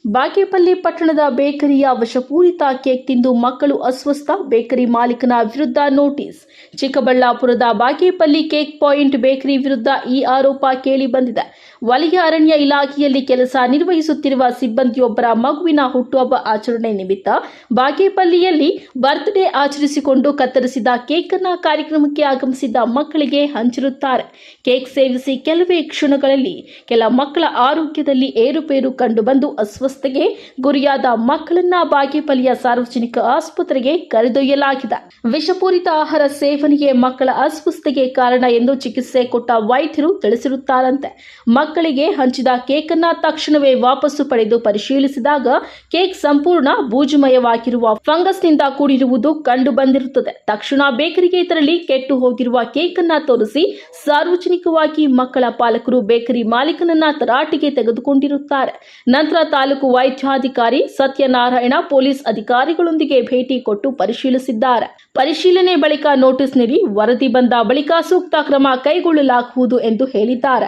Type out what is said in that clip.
ಬಾಗೇಪಲ್ಲಿ ಪಟ್ಟಣದ ಬೇಕರಿಯ ವಶಪೂರಿತ ಕೇಕ್ ತಿಂದು ಮಕ್ಕಳು ಅಸ್ವಸ್ಥ, ಬೇಕರಿ ಮಾಲೀಕನ ವಿರುದ್ಧ ನೋಟಿಸ್. ಚಿಕ್ಕಬಳ್ಳಾಪುರದ ಬಾಗೇಪಲ್ಲಿ ಕೇಕ್ ಪಾಯಿಂಟ್ ಬೇಕರಿ ವಿರುದ್ಧ ಈ ಆರೋಪ ಕೇಳಿ ಬಂದಿದೆ. ವಲಯ ಅರಣ್ಯ ಇಲಾಖೆಯಲ್ಲಿ ಕೆಲಸ ನಿರ್ವಹಿಸುತ್ತಿರುವ ಸಿಬ್ಬಂದಿಯೊಬ್ಬರ ಮಗುವಿನ ಹುಟ್ಟುಹಬ್ಬ ಆಚರಣೆ ನಿಮಿತ್ತ ಬಾಗೇಪಲ್ಲಿಯಲ್ಲಿ ಬರ್ತ್ಡೇ ಆಚರಿಸಿಕೊಂಡು ಕತ್ತರಿಸಿದ ಕೇಕ್ ಅನ್ನು ಕಾರ್ಯಕ್ರಮಕ್ಕೆ ಆಗಮಿಸಿದ್ದ ಮಕ್ಕಳಿಗೆ ಹಂಚಿರುತ್ತಾರೆ. ಕೇಕ್ ಸೇವಿಸಿ ಕೆಲವೇ ಕ್ಷಣಗಳಲ್ಲಿ ಕೆಲ ಮಕ್ಕಳ ಆರೋಗ್ಯದಲ್ಲಿ ಏರುಪೇರು ಕಂಡುಬಂದು ಅಸ್ವಸ್ಥತೆಗೆ ಗುರಿಯಾದ ಮಕ್ಕಳನ್ನ ಬಾಗೇಪಲ್ಲಿಯ ಸಾರ್ವಜನಿಕ ಆಸ್ಪತ್ರೆಗೆ ಕರೆದೊಯ್ಯಲಾಗಿದೆ. ವಿಷಪೂರಿತ ಆಹಾರ ಸೇವನೆಯೇ ಮಕ್ಕಳ ಅಸ್ವಸ್ಥತೆಗೆ ಕಾರಣ ಎಂದು ಚಿಕಿತ್ಸೆ ಕೊಟ್ಟ ವೈದ್ಯರು ತಿಳಿಸಿರುತ್ತಾರಂತೆ. ಮಕ್ಕಳಿಗೆ ಹಂಚಿದ ಕೇಕ್ ಅನ್ನ ತಕ್ಷಣವೇ ವಾಪಸ್ಸು ಪಡೆದು ಪರಿಶೀಲಿಸಿದಾಗ ಕೇಕ್ ಸಂಪೂರ್ಣ ಬೂಜುಮಯವಾಗಿರುವ ಫಂಗಸ್ನಿಂದ ಕೂಡಿರುವುದು ಕಂಡು ಬಂದಿರುತ್ತದೆ. ತಕ್ಷಣ ಬೇಕರಿಗೆ ತೆರಳಿ ಕೆಟ್ಟು ಹೋಗಿರುವ ಕೇಕ್ ಅನ್ನ ತೋರಿಸಿ ಸಾರ್ವಜನಿಕವಾಗಿ ಮಕ್ಕಳ ಪಾಲಕರು ಬೇಕರಿ ಮಾಲೀಕನನ್ನ ತರಾಟೆಗೆ ತೆಗೆದುಕೊಂಡಿರುತ್ತಾರೆ. ನಂತರ ತಾಲೂಕು ವೈದ್ಯಾಧಿಕಾರಿ ಸತ್ಯನಾರಾಯಣ ಪೊಲೀಸ್ ಅಧಿಕಾರಿಗಳೊಂದಿಗೆ ಭೇಟಿ ಕೊಟ್ಟು ಪರಿಶೀಲಿಸಿದ್ದಾರೆ. ಪರಿಶೀಲನೆ ಬಳಿಕ ನೋಟಿಸ್ ನೀಡಿ ವರದಿ ಬಂದ ಬಳಿಕ ಸೂಕ್ತ ಕ್ರಮ ಕೈಗೊಳ್ಳಲಾಗುವುದು ಎಂದು ಹೇಳಿದ್ದಾರೆ.